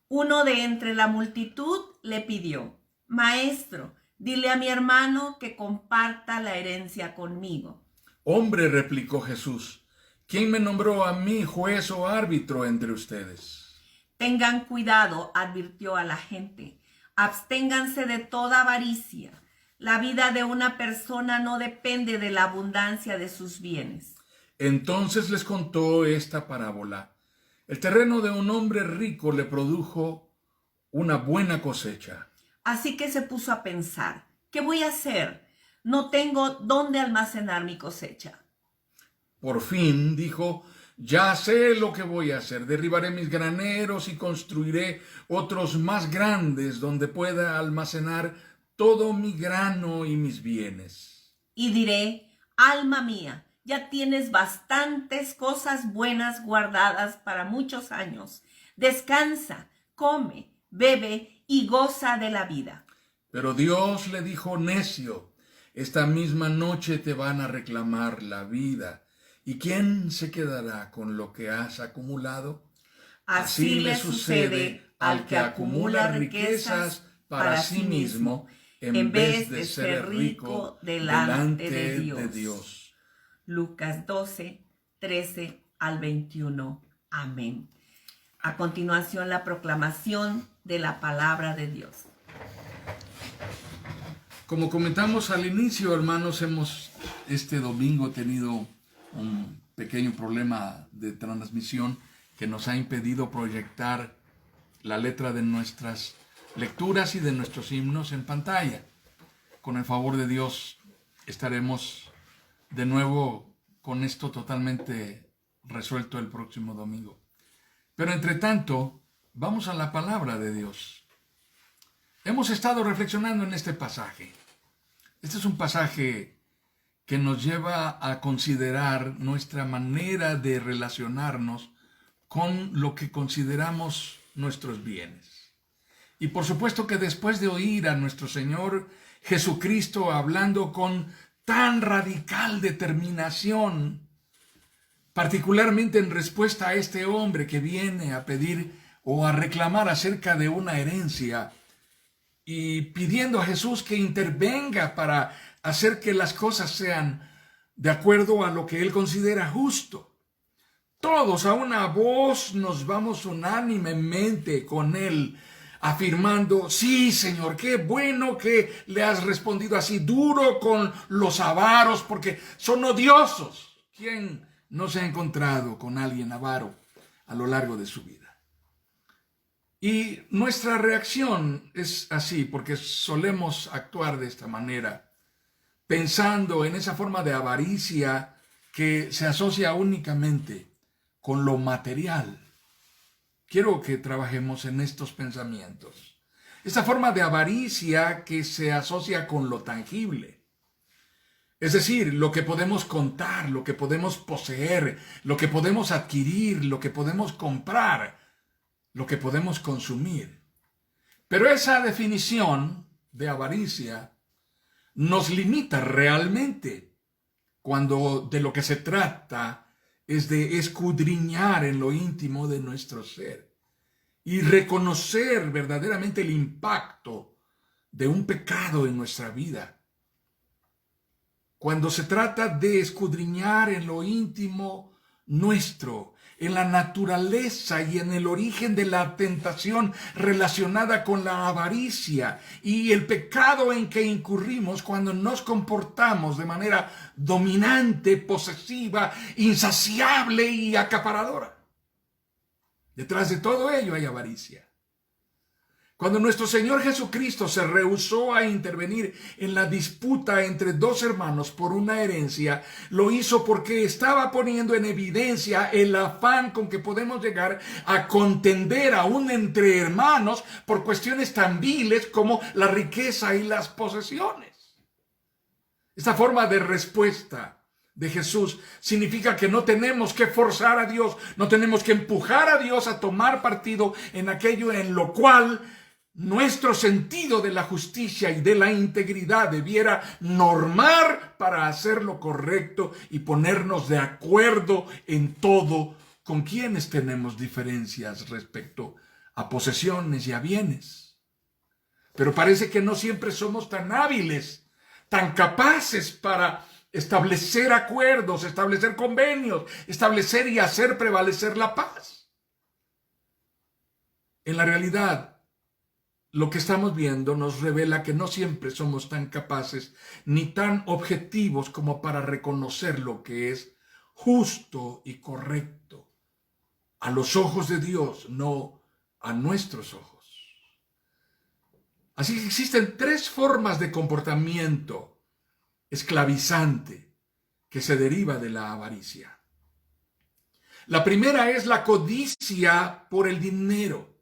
Uno de entre la multitud le pidió: Maestro, dile a mi hermano que comparta la herencia conmigo. Hombre, replicó Jesús, ¿quién me nombró a mí juez o árbitro entre ustedes? Tengan cuidado, advirtió a la gente. Absténganse de toda avaricia. La vida de una persona no depende de la abundancia de sus bienes. Entonces les contó esta parábola. El terreno de un hombre rico le produjo una buena cosecha. Así que se puso a pensar: ¿qué voy a hacer? No tengo dónde almacenar mi cosecha. Por fin dijo, ya sé lo que voy a hacer. Derribaré mis graneros y construiré otros más grandes donde pueda almacenar todo mi grano y mis bienes. Y diré: alma mía, ya tienes bastantes cosas buenas guardadas para muchos años. Descansa, come, bebe y goza de la vida. Pero Dios le dijo, necio, esta misma noche te van a reclamar la vida. ¿Y quién se quedará con lo que has acumulado? Así le sucede al que acumula riquezas para sí mismo en vez de ser rico delante de Dios. Lucas 12, 13 al 21. Amén. A continuación, la proclamación de la palabra de Dios. Como comentamos al inicio, hermanos, hemos este domingo tenido un pequeño problema de transmisión que nos ha impedido proyectar la letra de nuestras lecturas y de nuestros himnos en pantalla. Con el favor de Dios estaremos de nuevo con esto totalmente resuelto el próximo domingo. Pero entre tanto, vamos a la palabra de Dios. Hemos estado reflexionando en este pasaje. Este es un pasaje que nos lleva a considerar nuestra manera de relacionarnos con lo que consideramos nuestros bienes. Y por supuesto que después de oír a nuestro Señor Jesucristo hablando con tan radical determinación, particularmente en respuesta a este hombre que viene a pedir o a reclamar acerca de una herencia, y pidiendo a Jesús que intervenga para hacer que las cosas sean de acuerdo a lo que él considera justo. Todos a una voz nos vamos unánimemente con él, afirmando, sí, Señor, qué bueno que le has respondido así duro con los avaros, porque son odiosos. ¿Quién no se ha encontrado con alguien avaro a lo largo de su vida? Y nuestra reacción es así, porque solemos actuar de esta manera, pensando en esa forma de avaricia que se asocia únicamente con lo material. Quiero que trabajemos en estos pensamientos. Esta forma de avaricia que se asocia con lo tangible. Es decir, lo que podemos contar, lo que podemos poseer, lo que podemos adquirir, lo que podemos comprar, lo que podemos consumir. Pero esa definición de avaricia nos limita realmente cuando de lo que se trata es de escudriñar en lo íntimo de nuestro ser y reconocer verdaderamente el impacto de un pecado en nuestra vida. Cuando se trata de escudriñar en lo íntimo nuestro, en la naturaleza y en el origen de la tentación relacionada con la avaricia y el pecado en que incurrimos cuando nos comportamos de manera dominante, posesiva, insaciable y acaparadora. Detrás de todo ello hay avaricia. Cuando nuestro Señor Jesucristo se rehusó a intervenir en la disputa entre dos hermanos por una herencia, lo hizo porque estaba poniendo en evidencia el afán con que podemos llegar a contender aún entre hermanos por cuestiones tan viles como la riqueza y las posesiones. Esta forma de respuesta de Jesús significa que no tenemos que forzar a Dios, no tenemos que empujar a Dios a tomar partido en aquello en lo cual nuestro sentido de la justicia y de la integridad debiera normar para hacer lo correcto y ponernos de acuerdo en todo con quienes tenemos diferencias respecto a posesiones y a bienes. Pero parece que no siempre somos tan hábiles, tan capaces para establecer acuerdos, establecer convenios, establecer y hacer prevalecer la paz. En la realidad, lo que estamos viendo nos revela que no siempre somos tan capaces ni tan objetivos como para reconocer lo que es justo y correcto a los ojos de Dios, no a nuestros ojos. Así que existen tres formas de comportamiento esclavizante que se deriva de la avaricia. La primera es la codicia por el dinero.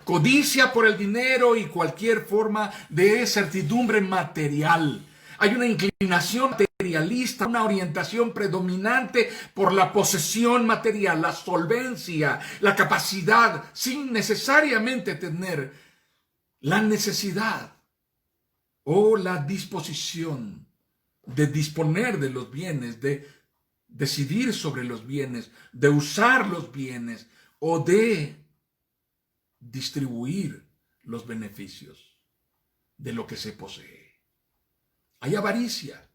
Codicia por el dinero y cualquier forma de certidumbre material. Hay una inclinación materialista, una orientación predominante por la posesión material, la solvencia, la capacidad, sin necesariamente tener la necesidad o la disposición de disponer de los bienes, de decidir sobre los bienes, de usar los bienes o de distribuir los beneficios de lo que se posee. Hay avaricia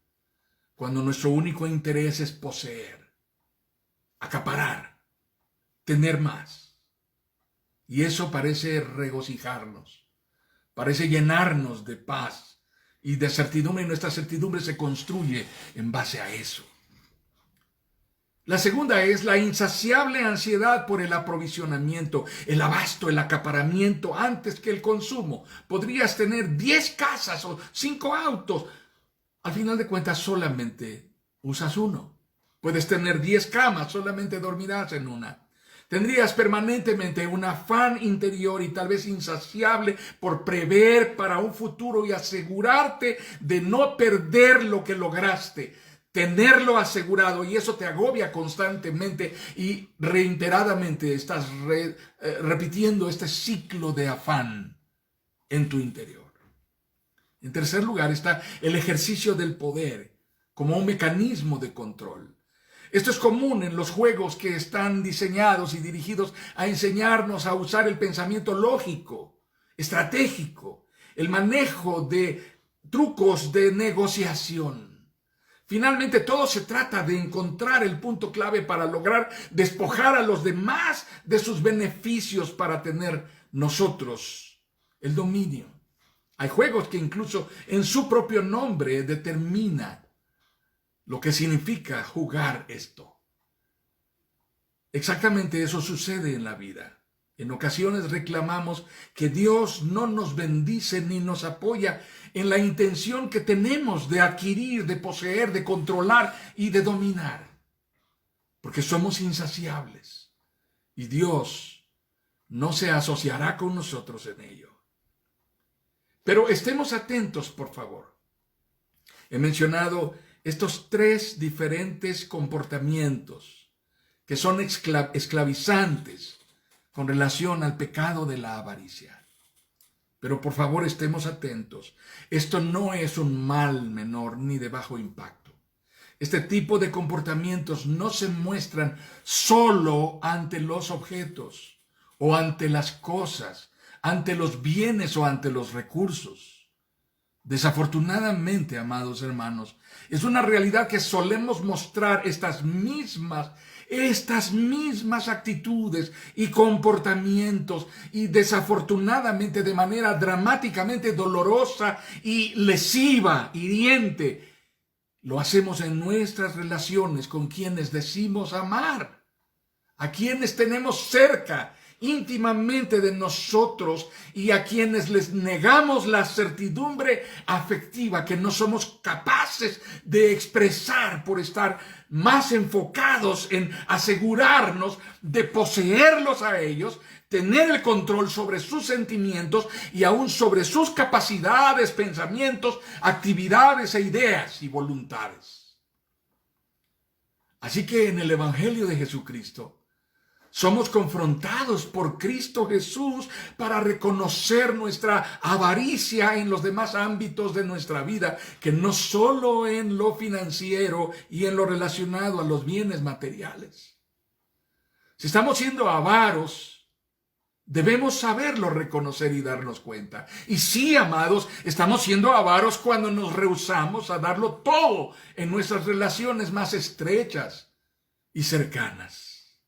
cuando nuestro único interés es poseer, acaparar, tener más. Y eso parece regocijarnos, parece llenarnos de paz y de certidumbre, y nuestra certidumbre se construye en base a eso. La segunda es la insaciable ansiedad por el aprovisionamiento, el abasto, el acaparamiento antes que el consumo. Podrías tener 10 casas o 5 autos. Al final de cuentas solamente usas uno. Puedes tener 10 camas, solamente dormirás en una. Tendrías permanentemente un afán interior y tal vez insaciable por prever para un futuro y asegurarte de no perder lo que lograste. Tenerlo asegurado, y eso te agobia constantemente y reiteradamente estás repitiendo este ciclo de afán en tu interior. En tercer lugar está el ejercicio del poder como un mecanismo de control. Esto es común en los juegos que están diseñados y dirigidos a enseñarnos a usar el pensamiento lógico, estratégico, el manejo de trucos de negociación. Finalmente, todo se trata de encontrar el punto clave para lograr despojar a los demás de sus beneficios para tener nosotros el dominio. Hay juegos que incluso en su propio nombre determina lo que significa jugar esto. Exactamente eso sucede en la vida. En ocasiones reclamamos que Dios no nos bendice ni nos apoya en la intención que tenemos de adquirir, de poseer, de controlar y de dominar. Porque somos insaciables y Dios no se asociará con nosotros en ello. Pero estemos atentos, por favor. He mencionado estos tres diferentes comportamientos que son esclavizantes con relación al pecado de la avaricia. Pero por favor estemos atentos. Esto no es un mal menor ni de bajo impacto. Este tipo de comportamientos no se muestran solo ante los objetos o ante las cosas, ante los bienes o ante los recursos. Desafortunadamente, amados hermanos, es una realidad que solemos mostrar estas mismas actitudes y comportamientos, y desafortunadamente de manera dramáticamente dolorosa y lesiva, hiriente, lo hacemos en nuestras relaciones con quienes decimos amar, a quienes tenemos cerca, íntimamente de nosotros, y a quienes les negamos la certidumbre afectiva que no somos capaces de expresar por estar más enfocados en asegurarnos de poseerlos a ellos, tener el control sobre sus sentimientos y aún sobre sus capacidades, pensamientos, actividades e ideas y voluntades. Así que en el Evangelio de Jesucristo somos confrontados por Cristo Jesús para reconocer nuestra avaricia en los demás ámbitos de nuestra vida, que no solo en lo financiero y en lo relacionado a los bienes materiales. Si estamos siendo avaros, Debemos saberlo reconocer y darnos cuenta. Y sí, amados, estamos siendo avaros cuando nos rehusamos a darlo todo en nuestras relaciones más estrechas y cercanas.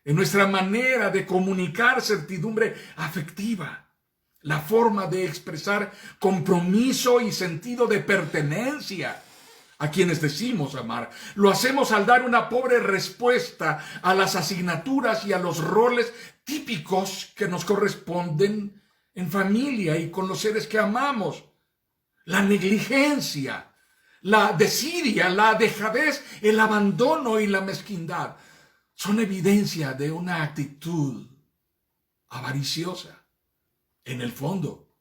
En nuestra manera de comunicar certidumbre afectiva, la forma de expresar compromiso y sentido de pertenencia a quienes decimos amar. Lo hacemos al dar una pobre respuesta a las asignaturas y a los roles típicos que nos corresponden en familia y con los seres que amamos. La negligencia, la desidia, la dejadez, el abandono y la mezquindad son evidencia de una actitud avariciosa. En el fondo,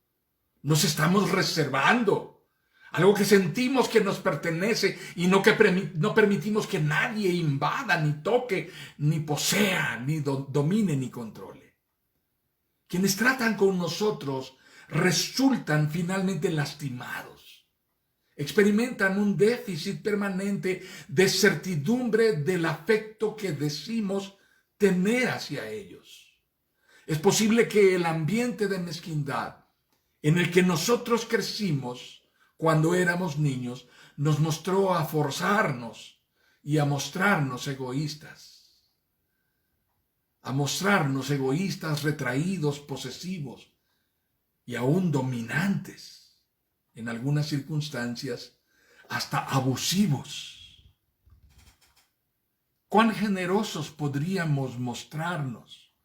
nos estamos reservando algo que sentimos que nos pertenece y no permitimos que nadie invada, ni toque, ni posea, ni domine, ni controle. Quienes tratan con nosotros resultan finalmente lastimados. Experimentan un déficit permanente de certidumbre del afecto que decimos tener hacia ellos. Es posible que el ambiente de mezquindad en el que nosotros crecimos cuando éramos niños, nos mostró a forzarnos y a mostrarnos egoístas. A mostrarnos egoístas, retraídos, posesivos y aún dominantes. En algunas circunstancias, hasta abusivos. ¿Cuán generosos podríamos mostrarnos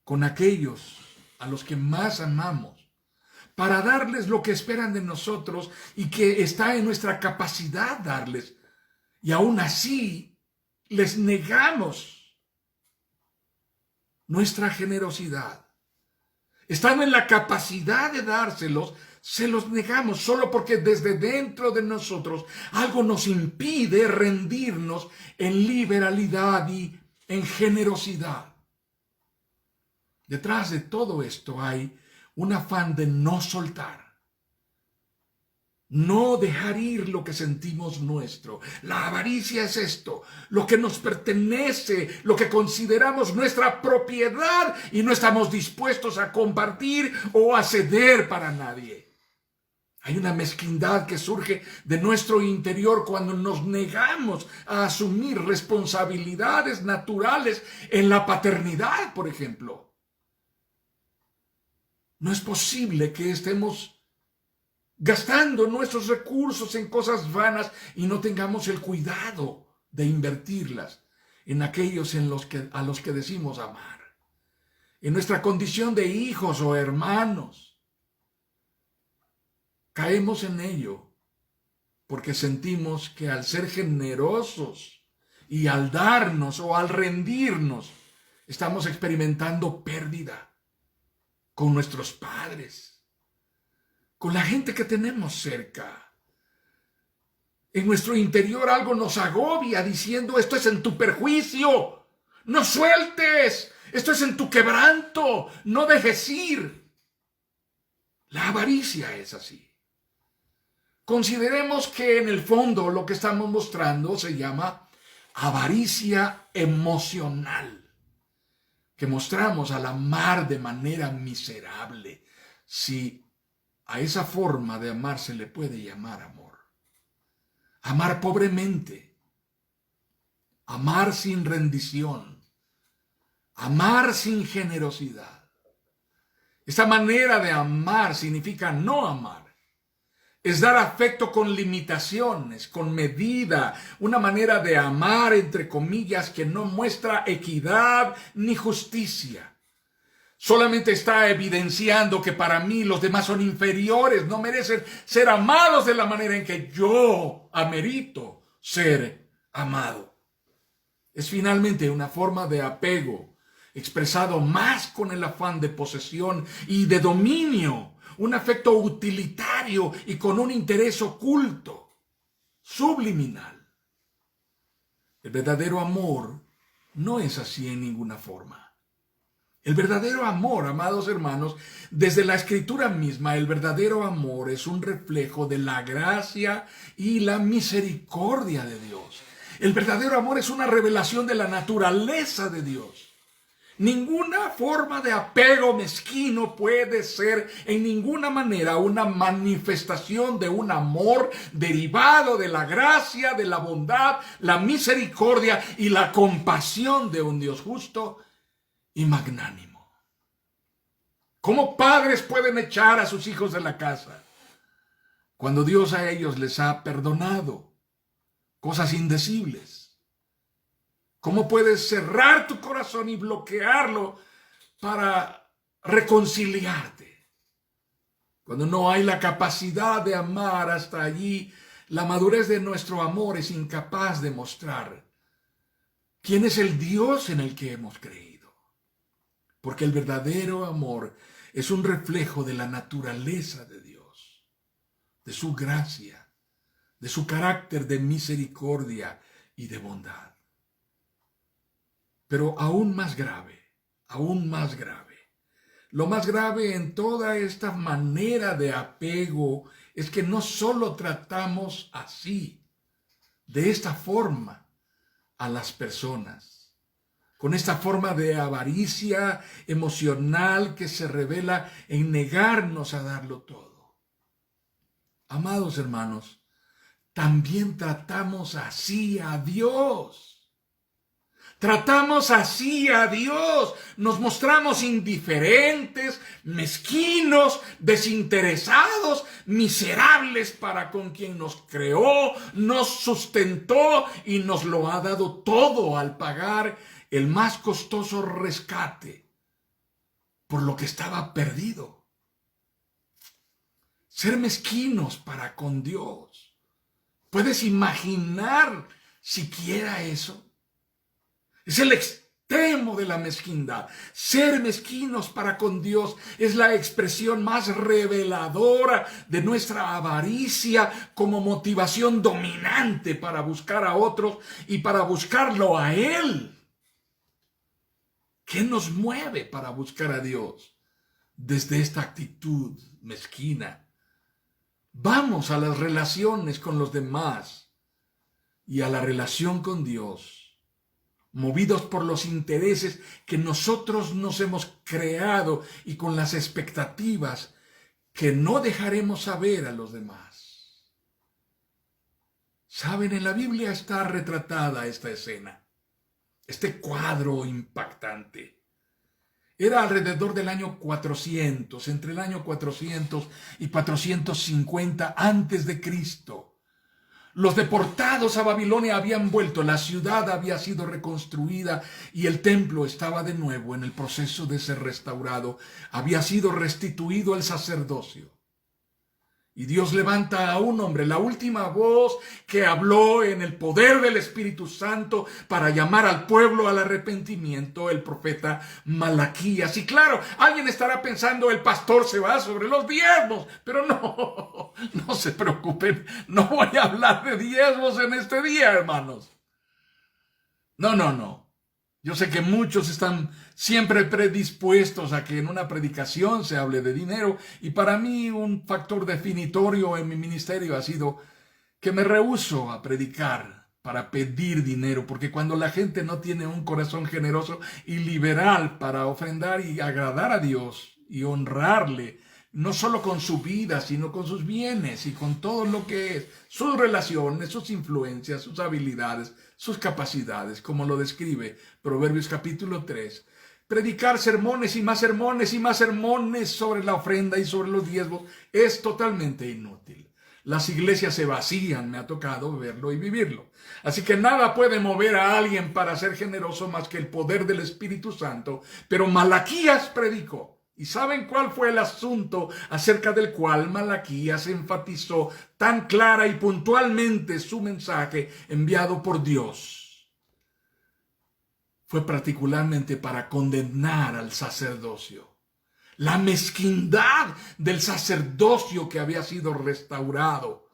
con aquellos a los que más amamos, para darles lo que esperan de nosotros y que está en nuestra capacidad darles? Y aún así les negamos nuestra generosidad. Estando en la capacidad de dárselos, se los negamos solo porque desde dentro de nosotros algo nos impide rendirnos en liberalidad y en generosidad. Detrás de todo esto hay un afán de no soltar, no dejar ir lo que sentimos nuestro. La avaricia es esto, lo que nos pertenece, lo que consideramos nuestra propiedad y no estamos dispuestos a compartir o a ceder para nadie. Hay una mezquindad que surge de nuestro interior cuando nos negamos a asumir responsabilidades naturales en la paternidad, por ejemplo. No es posible que estemos gastando nuestros recursos en cosas vanas y no tengamos el cuidado de invertirlas en aquellos a los que decimos amar. En nuestra condición de hijos o hermanos, caemos en ello porque sentimos que al ser generosos y al darnos o al rendirnos, estamos experimentando pérdida con nuestros padres, con la gente que tenemos cerca. En nuestro interior algo nos agobia diciendo: esto es en tu perjuicio, no sueltes, esto es en tu quebranto, no dejes ir. La avaricia es así. Consideremos que en el fondo lo que estamos mostrando se llama avaricia emocional, que mostramos al amar de manera miserable, si a esa forma de amar se le puede llamar amor. Amar pobremente, amar sin rendición, amar sin generosidad. Esta manera de amar significa no amar. Es dar afecto con limitaciones, con medida, una manera de amar, entre comillas, que no muestra equidad ni justicia. Solamente está evidenciando que para mí los demás son inferiores, no merecen ser amados de la manera en que yo amerito ser amado. Es finalmente una forma de apego, expresado más con el afán de posesión y de dominio, un afecto utilitario y con un interés oculto, subliminal. El verdadero amor no es así en ninguna forma. El verdadero amor, amados hermanos, desde la Escritura misma, el verdadero amor es un reflejo de la gracia y la misericordia de Dios. El verdadero amor es una revelación de la naturaleza de Dios. Ninguna forma de apego mezquino puede ser en ninguna manera una manifestación de un amor derivado de la gracia, de la bondad, la misericordia y la compasión de un Dios justo y magnánimo. ¿Cómo padres pueden echar a sus hijos de la casa cuando Dios a ellos les ha perdonado cosas indecibles? ¿Cómo puedes cerrar tu corazón y bloquearlo para reconciliarte? Cuando no hay la capacidad de amar hasta allí, la madurez de nuestro amor es incapaz de mostrar quién es el Dios en el que hemos creído. Porque el verdadero amor es un reflejo de la naturaleza de Dios, de su gracia, de su carácter de misericordia y de bondad. Pero aún más grave, lo más grave en toda esta manera de apego es que no solo tratamos así, de esta forma, a las personas, con esta forma de avaricia emocional que se revela en negarnos a darlo todo. Amados hermanos, también tratamos así a Dios. Tratamos así a Dios, nos mostramos indiferentes, mezquinos, desinteresados, miserables para con quien nos creó, nos sustentó y nos lo ha dado todo al pagar el más costoso rescate por lo que estaba perdido. Ser mezquinos para con Dios. ¿Puedes imaginar siquiera eso? Es el extremo de la mezquindad. Ser mezquinos para con Dios es la expresión más reveladora de nuestra avaricia como motivación dominante para buscar a otros y para buscarlo a Él. ¿Qué nos mueve para buscar a Dios desde esta actitud mezquina? Vamos a las relaciones con los demás y a la relación con Dios, movidos por los intereses que nosotros nos hemos creado y con las expectativas que no dejaremos saber a los demás. Saben, en la Biblia está retratada esta escena, este cuadro impactante. Era alrededor del año 400, entre el año 400 y 450 antes de Cristo. Los deportados a Babilonia habían vuelto, la ciudad había sido reconstruida y el templo estaba de nuevo en el proceso de ser restaurado. Había sido restituido el sacerdocio. Y Dios levanta a un hombre, la última voz que habló en el poder del Espíritu Santo para llamar al pueblo al arrepentimiento, el profeta Malaquías. Y claro, alguien estará pensando, el pastor se va sobre los diezmos, pero no se preocupen, no voy a hablar de diezmos en este día, hermanos. No. Yo sé que muchos están siempre predispuestos a que en una predicación se hable de dinero, y para mí un factor definitorio en mi ministerio ha sido que me rehúso a predicar para pedir dinero, porque cuando la gente no tiene un corazón generoso y liberal para ofrendar y agradar a Dios y honrarle, no solo con su vida, sino con sus bienes y con todo lo que es, sus relaciones, sus influencias, sus habilidades, sus capacidades, como lo describe Proverbios capítulo 3. Predicar sermones y más sermones y más sermones sobre la ofrenda y sobre los diezmos es totalmente inútil. Las iglesias se vacían, me ha tocado verlo y vivirlo. Así que nada puede mover a alguien para ser generoso más que el poder del Espíritu Santo. Pero Malaquías predicó. ¿Y saben cuál fue el asunto acerca del cual Malaquías enfatizó tan clara y puntualmente su mensaje enviado por Dios? Fue particularmente para condenar al sacerdocio. La mezquindad del sacerdocio que había sido restaurado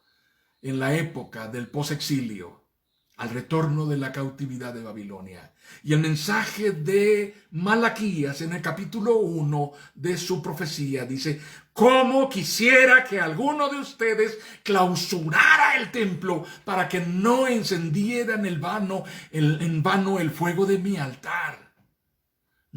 en la época del posexilio, al retorno de la cautividad de Babilonia. Y el mensaje de Malaquías en el capítulo 1 de su profecía dice: ¿cómo quisiera que alguno de ustedes clausurara el templo para que no encendieran en vano el fuego de mi altar?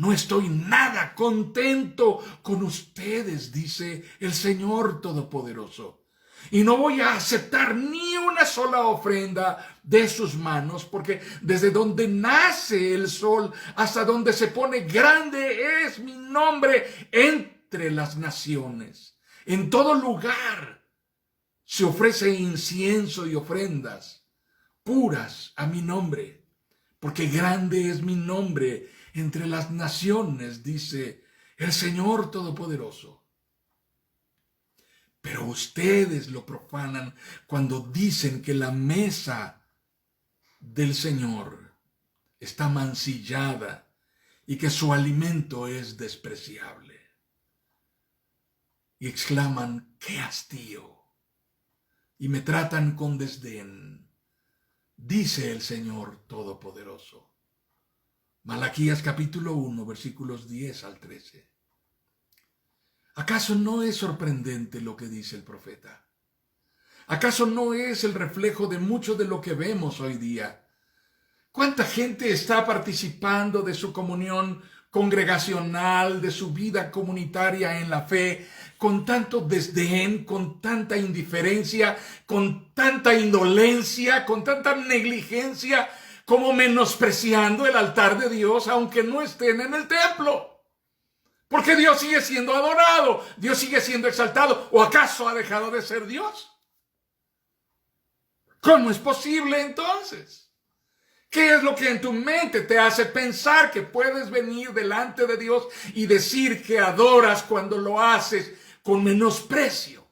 no estoy nada contento con ustedes, dice el Señor Todopoderoso. Y no voy a aceptar ni una sola ofrenda de sus manos, porque desde donde nace el sol hasta donde se pone grande es mi nombre entre las naciones. En todo lugar se ofrece incienso y ofrendas puras a mi nombre, porque grande es mi nombre entre las naciones, dice el Señor Todopoderoso. Pero ustedes lo profanan cuando dicen que la mesa del Señor está mancillada y que su alimento es despreciable. Y exclaman, ¡qué hastío! Y me tratan con desdén, dice el Señor Todopoderoso. Malaquías capítulo 1, versículos 10 al 13. ¿Acaso no es sorprendente lo que dice el profeta? ¿Acaso no es el reflejo de mucho de lo que vemos hoy día? ¿Cuánta gente está participando de su comunión congregacional, de su vida comunitaria en la fe, con tanto desdén, con tanta indiferencia, con tanta indolencia, con tanta negligencia, como menospreciando el altar de Dios, aunque no estén en el templo? Porque Dios sigue siendo adorado, Dios sigue siendo exaltado. ¿O acaso ha dejado de ser Dios? ¿Cómo es posible entonces? ¿Qué es lo que en tu mente te hace pensar que puedes venir delante de Dios y decir que adoras cuando lo haces con menosprecio?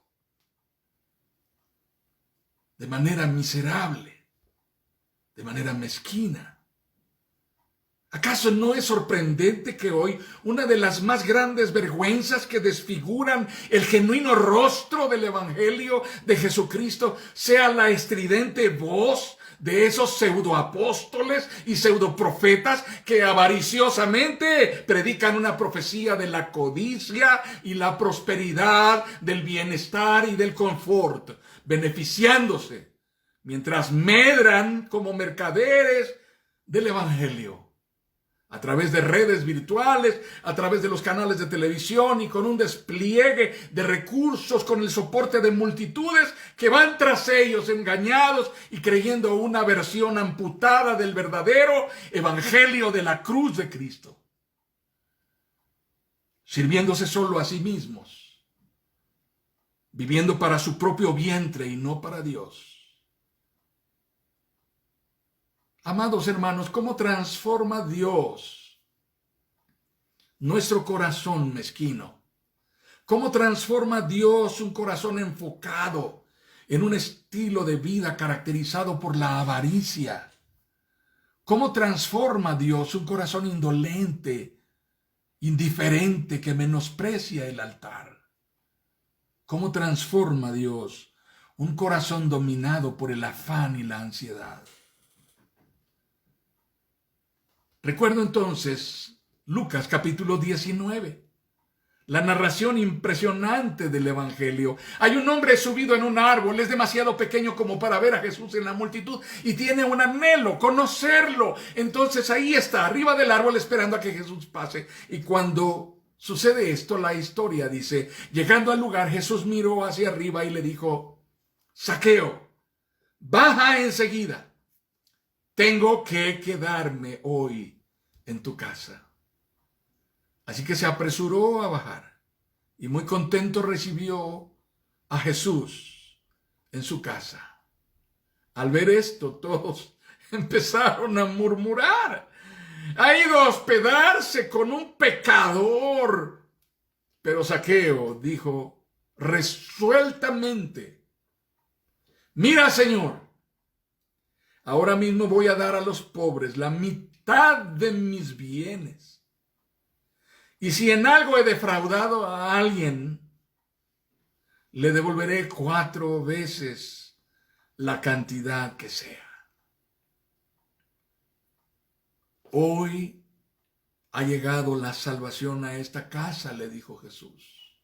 De manera miserable, de manera mezquina. ¿Acaso no es sorprendente que hoy una de las más grandes vergüenzas que desfiguran el genuino rostro del Evangelio de Jesucristo sea la estridente voz de esos pseudoapóstoles y pseudoprofetas que avariciosamente predican una profecía de la codicia y la prosperidad, del bienestar y del confort, beneficiándose mientras medran como mercaderes del Evangelio? A través de redes virtuales, a través de los canales de televisión y con un despliegue de recursos, con el soporte de multitudes que van tras ellos engañados y creyendo una versión amputada del verdadero evangelio de la cruz de Cristo. Sirviéndose solo a sí mismos, viviendo para su propio vientre y no para Dios. Amados hermanos, ¿cómo transforma Dios nuestro corazón mezquino? ¿Cómo transforma Dios un corazón enfocado en un estilo de vida caracterizado por la avaricia? ¿Cómo transforma Dios un corazón indolente, indiferente, que menosprecia el altar? ¿Cómo transforma Dios un corazón dominado por el afán y la ansiedad? Recuerdo entonces Lucas capítulo 19, la narración impresionante del Evangelio. Hay un hombre subido en un árbol, es demasiado pequeño como para ver a Jesús en la multitud y tiene un anhelo, conocerlo. Entonces ahí está, arriba del árbol esperando a que Jesús pase. Y cuando sucede esto, la historia dice, llegando al lugar, Jesús miró hacia arriba y le dijo, Zaqueo, baja enseguida. Tengo que quedarme hoy en tu casa. Así que se apresuró a bajar y muy contento recibió a Jesús en su casa. Al ver esto, todos empezaron a murmurar. Ha ido a hospedarse con un pecador. Pero Zaqueo dijo resueltamente, mira, Señor, ahora mismo voy a dar a los pobres la mitad de mis bienes. Y si en algo he defraudado a alguien, le devolveré 4 veces la cantidad que sea. Hoy ha llegado la salvación a esta casa, le dijo Jesús,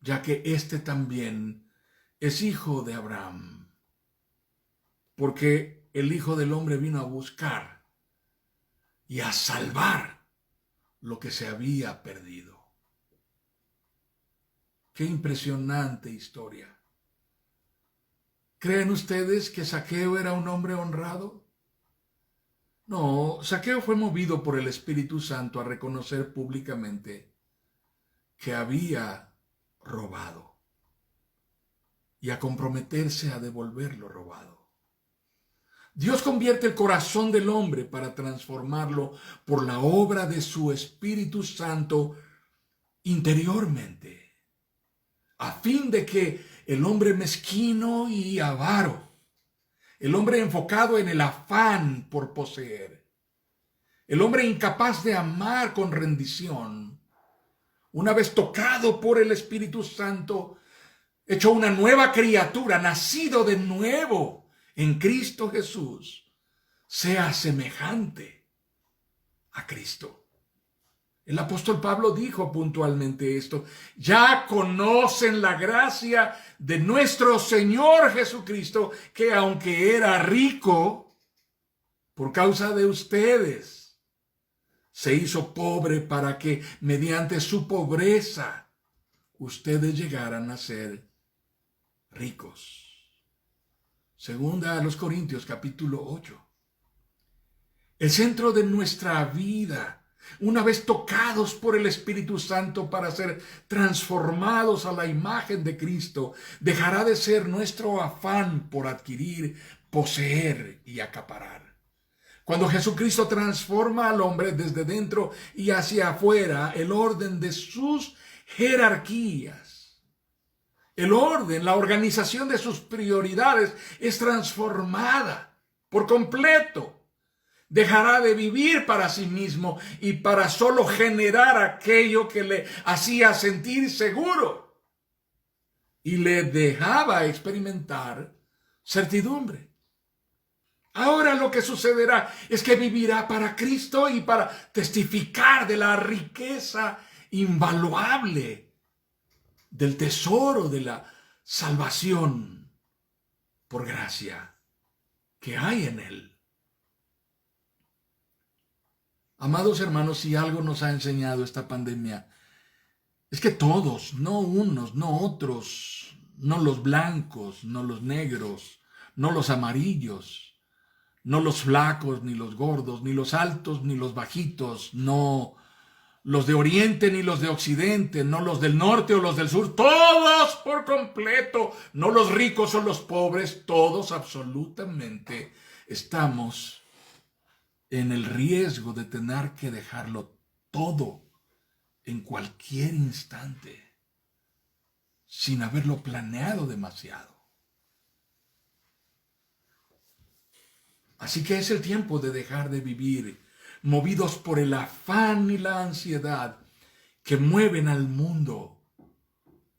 ya que este también es hijo de Abraham, porque el Hijo del Hombre vino a buscar y a salvar lo que se había perdido. Qué impresionante historia. ¿Creen ustedes que Zaqueo era un hombre honrado? No, Zaqueo fue movido por el Espíritu Santo a reconocer públicamente que había robado y a comprometerse a devolver lo robado. Dios convierte el corazón del hombre para transformarlo por la obra de su Espíritu Santo interiormente, a fin de que el hombre mezquino y avaro, el hombre enfocado en el afán por poseer, el hombre incapaz de amar con rendición, una vez tocado por el Espíritu Santo, hecho una nueva criatura, nacido de nuevo en Cristo Jesús, sea semejante a Cristo. El apóstol Pablo dijo puntualmente esto: ya conocen la gracia de nuestro Señor Jesucristo, que aunque era rico, por causa de ustedes, se hizo pobre para que mediante su pobreza ustedes llegaran a ser ricos. Segunda a los Corintios capítulo 8. El centro de nuestra vida, una vez tocados por el Espíritu Santo para ser transformados a la imagen de Cristo, dejará de ser nuestro afán por adquirir, poseer y acaparar. Cuando Jesucristo transforma al hombre desde dentro y hacia afuera, el orden de sus jerarquías, el orden, la organización de sus prioridades es transformada por completo. Dejará de vivir para sí mismo y para solo generar aquello que le hacía sentir seguro y le dejaba experimentar certidumbre. Ahora lo que sucederá es que vivirá para Cristo y para testificar de la riqueza invaluable del tesoro de la salvación por gracia que hay en él. Amados hermanos, si algo nos ha enseñado esta pandemia, es que todos, no unos, no otros, no los blancos, no los negros, no los amarillos, no los flacos, ni los gordos, ni los altos, ni los bajitos, no los de oriente, ni los de occidente, no los del norte o los del sur, todos por completo, no los ricos o los pobres, todos absolutamente estamos en el riesgo de tener que dejarlo todo en cualquier instante, sin haberlo planeado demasiado. Así que es el tiempo de dejar de vivir movidos por el afán y la ansiedad que mueven al mundo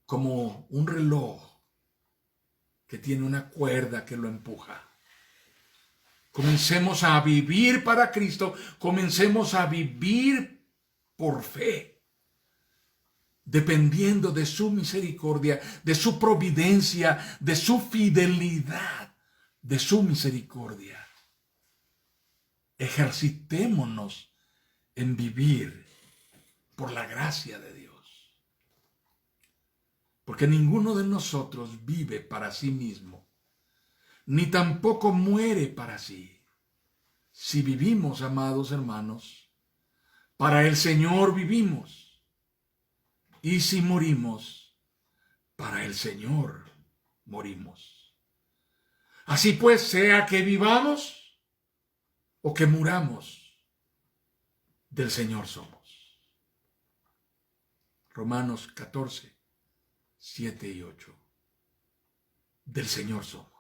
como un reloj que tiene una cuerda que lo empuja. Comencemos a vivir para Cristo, comencemos a vivir por fe, dependiendo de su misericordia, de su providencia, de su fidelidad, de su misericordia. Ejercitémonos en vivir por la gracia de Dios. Porque ninguno de nosotros vive para sí mismo, ni tampoco muere para sí. Si vivimos, amados hermanos, para el Señor vivimos. Y si morimos, para el Señor morimos. Así pues, sea que vivamos o que muramos, del Señor somos. Romanos 14, 7 y 8. Del Señor somos.